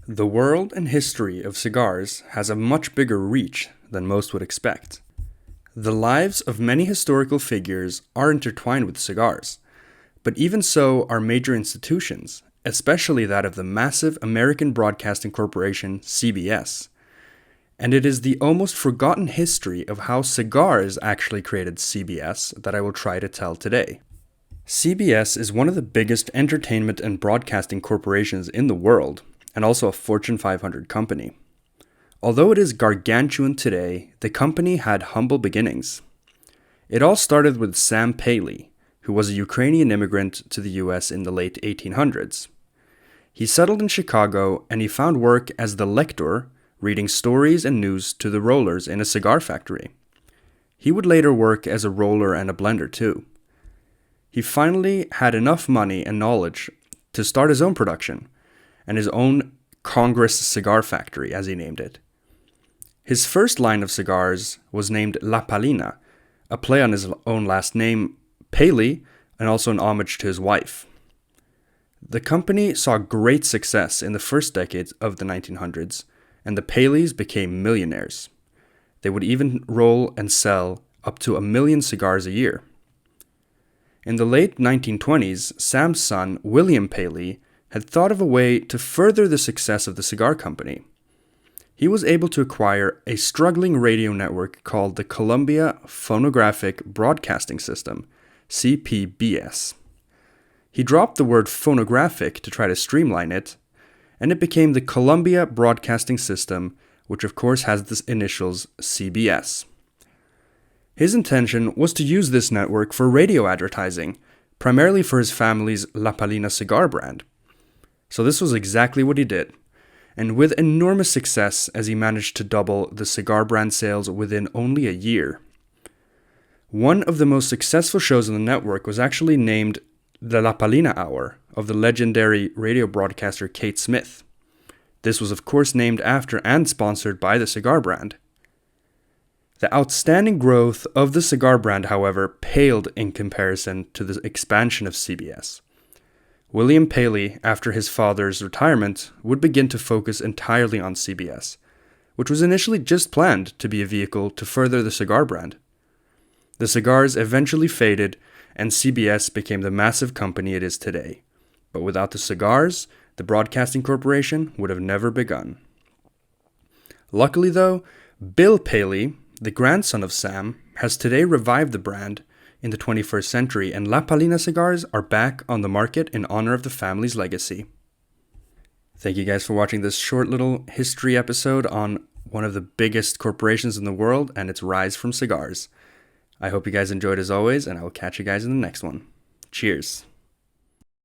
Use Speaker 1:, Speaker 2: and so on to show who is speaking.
Speaker 1: The world and history of cigars has a much bigger reach than most would expect. The lives of many historical figures are intertwined with cigars, but even so are major institutions, especially that of the massive American Broadcasting Corporation, CBS. And it is the almost forgotten history of how cigars actually created CBS that I will try to tell today. CBS is one of the biggest entertainment and broadcasting corporations in the world, and also a Fortune 500 company. Although it is gargantuan today, the company had humble beginnings. It all started with Sam Paley, who was a Ukrainian immigrant to the US in the late 1800s. He settled in Chicago and he found work as the lector, reading stories and news to the rollers in a cigar factory. He would later work as a roller and a blender too. He finally had enough money and knowledge to start his own production, and his own Congress cigar factory, as he named it. His first line of cigars was named La Palina, a play on his own last name, Paley, and also an homage to his wife. The company saw great success in the first decades of the 1900s, and the Paleys became millionaires. They would even roll and sell up to 1 million cigars a year. In the late 1920s, Sam's son, William Paley, had thought of a way to further the success of the cigar company. He was able to acquire a struggling radio network called the Columbia Phonographic Broadcasting System, CPBS. He dropped the word phonographic to try to streamline it, and it became the Columbia Broadcasting System, which of course has the initials CBS. His intention was to use this network for radio advertising, primarily for his family's La Palina cigar brand. So this was exactly what he did, and with enormous success as he managed to double the cigar brand sales within only a year. One of the most successful shows on the network was actually named the La Palina Hour of the legendary radio broadcaster Kate Smith. This was of course named after and sponsored by the cigar brand. The outstanding growth of the cigar brand, however, paled in comparison to the expansion of CBS. William Paley, after his father's retirement, would begin to focus entirely on CBS, which was initially just planned to be a vehicle to further the cigar brand. The cigars eventually faded, and CBS became the massive company it is today. But without the cigars, the broadcasting corporation would have never begun. Luckily though, Bill Paley, the grandson of Sam, has today revived the brand in the 21st century, and La Palina cigars are back on the market in honor of the family's legacy. Thank you guys for watching this short little history episode on one of the biggest corporations in the world and its rise from cigars. I hope you guys enjoyed as always, and I will catch you guys in the next one. Cheers.